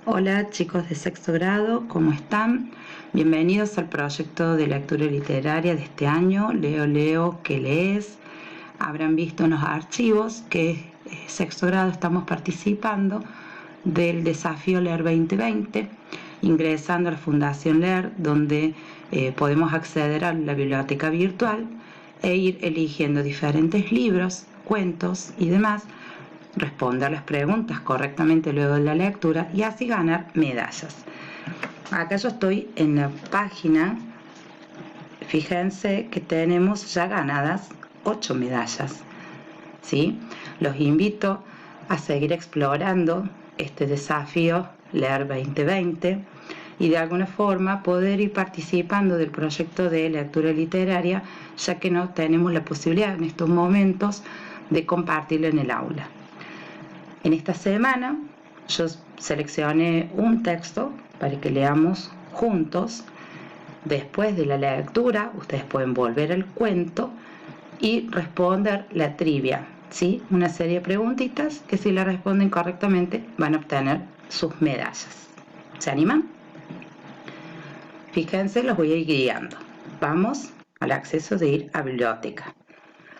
Hola chicos de sexto grado, ¿cómo están? Bienvenidos al proyecto de lectura literaria de este año, Leo, ¿qué lees? Habrán visto en los archivos que sexto grado estamos participando del desafío Leer 2020, ingresando a la Fundación Leer, donde podemos acceder a la biblioteca virtual e ir eligiendo diferentes libros, cuentos y demás, responder las preguntas correctamente luego de la lectura y así ganar medallas. Acá yo estoy en la página, fíjense que tenemos ya ganadas 8 medallas, ¿sí? Los invito a seguir explorando este desafío Leer 2020 y de alguna forma poder ir participando del proyecto de lectura literaria, ya que no tenemos la posibilidad en estos momentos de compartirlo en el aula. En esta semana yo seleccioné un texto para que leamos juntos. Después de la lectura, ustedes pueden volver al cuento y responder la trivia, ¿sí? Una serie de preguntitas que si la responden correctamente van a obtener sus medallas. ¿Se animan? Fíjense, los voy a ir guiando. Vamos al acceso de ir a biblioteca.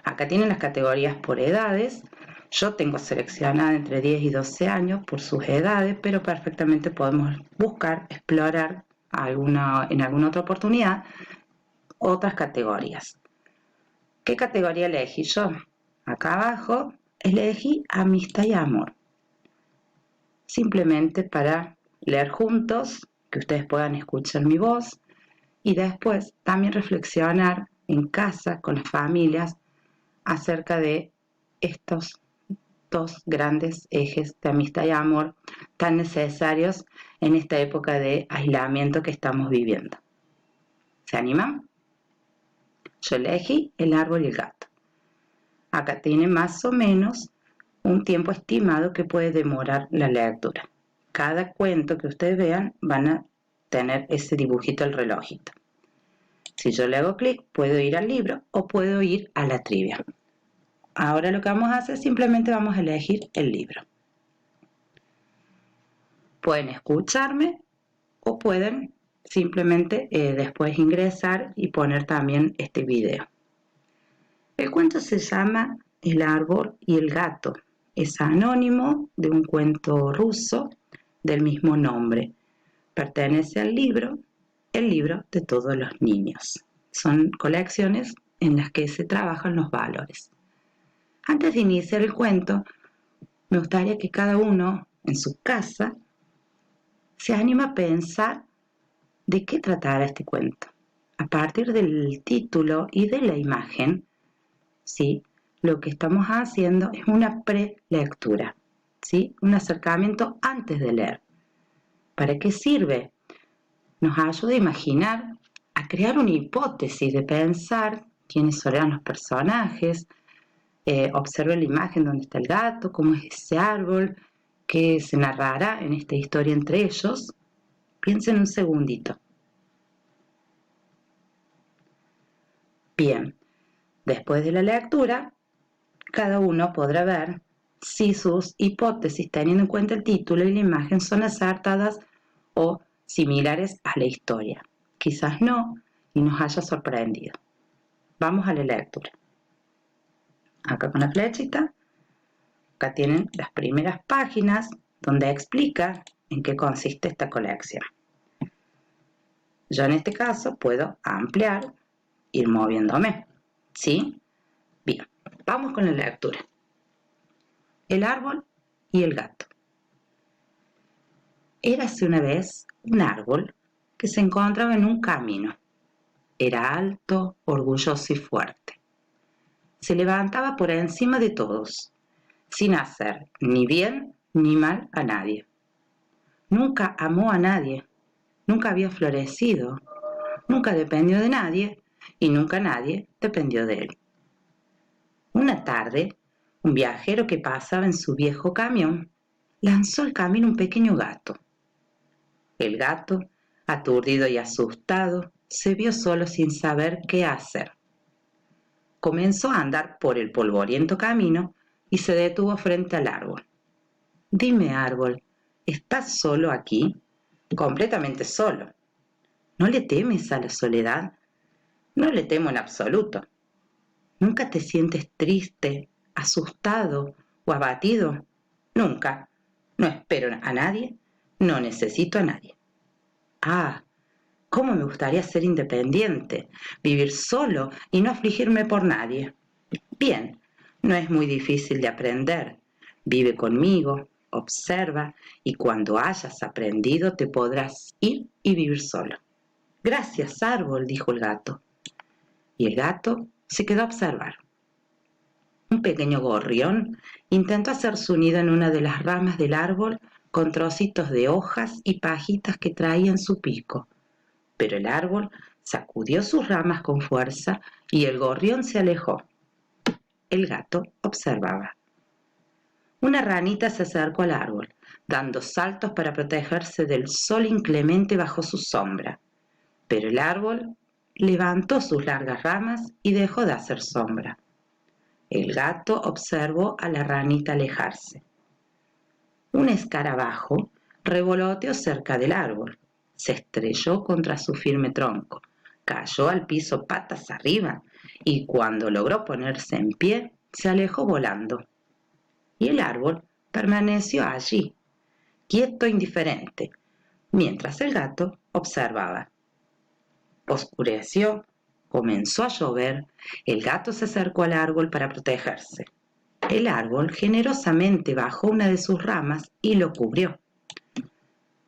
Acá tienen las categorías por edades. Yo tengo seleccionada entre 10 y 12 años por sus edades, pero perfectamente podemos buscar, explorar en alguna otra oportunidad otras categorías. ¿Qué categoría elegí yo? Acá abajo elegí amistad y amor. Simplemente para leer juntos, que ustedes puedan escuchar mi voz y después también reflexionar en casa con las familias acerca de estos dos grandes ejes de amistad y amor tan necesarios en esta época de aislamiento que estamos viviendo. ¿Se animan? Yo elegí el árbol y el gato. Acá tiene más o menos un tiempo estimado que puede demorar la lectura. Cada cuento que ustedes vean van a tener ese dibujito al relojito. Si yo le hago clic, puedo ir al libro o puedo ir a la trivia. Ahora lo que vamos a hacer, simplemente vamos a elegir el libro. Pueden escucharme o pueden simplemente después ingresar y poner también este video. El cuento se llama El árbol y el gato. Es anónimo de un cuento ruso del mismo nombre. Pertenece al libro El libro de todos los niños. Son colecciones en las que se trabajan los valores. Antes de iniciar el cuento, me gustaría que cada uno en su casa se anime a pensar de qué tratará este cuento. A partir del título y de la imagen, ¿sí? Lo que estamos haciendo es una prelectura, ¿sí? Un acercamiento antes de leer. ¿Para qué sirve? Nos ayuda a imaginar, a crear una hipótesis, de pensar quiénes serán los personajes, observe la imagen donde está el gato, cómo es ese árbol, qué se narrará en esta historia entre ellos. Piensen un segundito. Bien, después de la lectura, cada uno podrá ver si sus hipótesis, teniendo en cuenta el título y la imagen, son acertadas o similares a la historia. Quizás no, y nos haya sorprendido. Vamos a la lectura. Acá con la flechita, acá tienen las primeras páginas donde explica en qué consiste esta colección. Yo en este caso puedo ampliar, ir moviéndome, ¿sí? Bien, vamos con la lectura. El árbol y el gato. Érase una vez un árbol que se encontraba en un camino. Era alto, orgulloso y fuerte. Se levantaba por encima de todos, sin hacer ni bien ni mal a nadie. Nunca amó a nadie, nunca había florecido, nunca dependió de nadie y nunca nadie dependió de él. Una tarde, un viajero que pasaba en su viejo camión lanzó al camino un pequeño gato. El gato, aturdido y asustado, se vio solo sin saber qué hacer. Comenzó a andar por el polvoriento camino y se detuvo frente al árbol. Dime, árbol, ¿Estás solo aquí? Completamente solo. ¿No le temes a la soledad? No le temo en absoluto. ¿Nunca te sientes triste, asustado o abatido? Nunca. No espero a nadie, no necesito a nadie. Ah, cómo me gustaría ser independiente, vivir solo y no afligirme por nadie. Bien, no es muy difícil de aprender. Vive conmigo, observa y cuando hayas aprendido te podrás ir y vivir solo. Gracias, árbol, dijo el gato. Y el gato se quedó a observar. Un pequeño gorrión intentó hacer su nido en una de las ramas del árbol con trocitos de hojas y pajitas que traía en su pico, pero el árbol sacudió sus ramas con fuerza y el gorrión se alejó. El gato observaba. Una ranita se acercó al árbol, dando saltos para protegerse del sol inclemente bajo su sombra, pero el árbol levantó sus largas ramas y dejó de hacer sombra. El gato observó a la ranita alejarse. Un escarabajo revoloteó cerca del árbol, se estrelló contra su firme tronco, cayó al piso patas arriba y cuando logró ponerse en pie, se alejó volando. Y el árbol permaneció allí, quieto e indiferente, mientras el gato observaba. Oscureció, comenzó a llover, el gato se acercó al árbol para protegerse. El árbol generosamente bajó una de sus ramas y lo cubrió.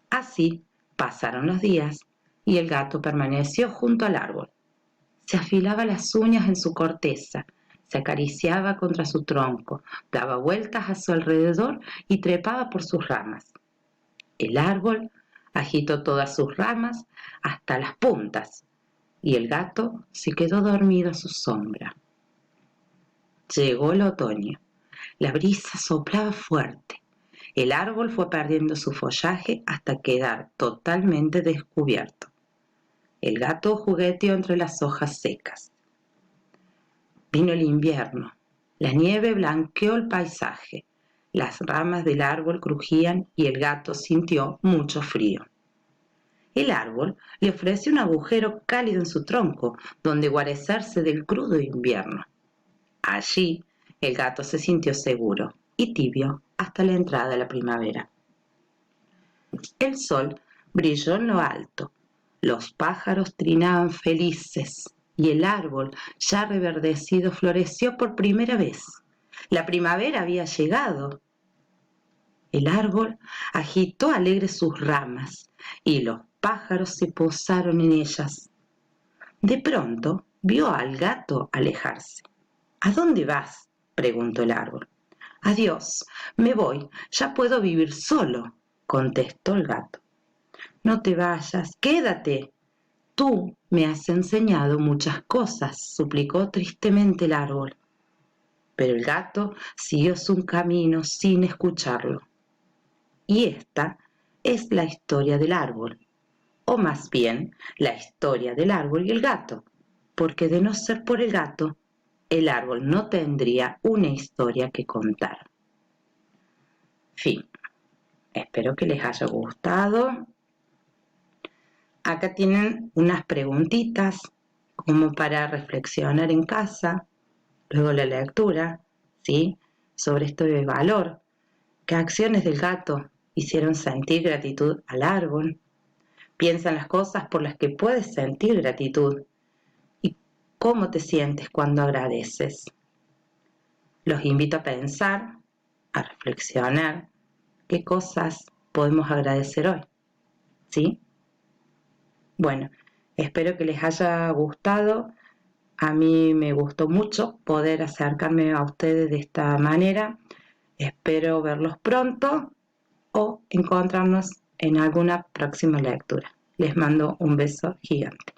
Así pasaron los días y el gato permaneció junto al árbol. Se afilaba las uñas en su corteza, se acariciaba contra su tronco, daba vueltas a su alrededor y trepaba por sus ramas. El árbol agitó todas sus ramas hasta las puntas y el gato se quedó dormido a su sombra. Llegó el otoño. La brisa soplaba fuerte. El árbol fue perdiendo su follaje hasta quedar totalmente descubierto. El gato jugueteó entre las hojas secas. Vino el invierno. La nieve blanqueó el paisaje. Las ramas del árbol crujían y el gato sintió mucho frío. El árbol le ofreció un agujero cálido en su tronco, donde guarecerse del crudo invierno. Allí, el gato se sintió seguro y tibio hasta la entrada de la primavera. El sol brilló en lo alto, los pájaros trinaban felices y el árbol, ya reverdecido, floreció por primera vez. La primavera había llegado. El árbol agitó alegre sus ramas y los pájaros se posaron en ellas. De pronto vio al gato alejarse. ¿A dónde vas?, preguntó el árbol. Adiós, me voy, ya puedo vivir solo, contestó el gato. No te vayas, quédate. Tú me has enseñado muchas cosas, suplicó tristemente el árbol. Pero el gato siguió su camino sin escucharlo. Y esta es la historia del árbol, o más bien la historia del árbol y el gato, porque de no ser por el gato, el árbol no tendría una historia que contar. Fin. Espero que les haya gustado. Acá tienen unas preguntitas como para reflexionar en casa, luego la lectura, ¿sí?, sobre esto de valor. ¿Qué acciones del gato hicieron sentir gratitud al árbol? Piensa en las cosas por las que puedes sentir gratitud y cómo te sientes cuando agradeces. Los invito a pensar, a reflexionar qué cosas podemos agradecer hoy, ¿sí? Bueno, espero que les haya gustado. A mí me gustó mucho poder acercarme a ustedes de esta manera. Espero verlos pronto o encontrarnos en alguna próxima lectura. Les mando un beso gigante.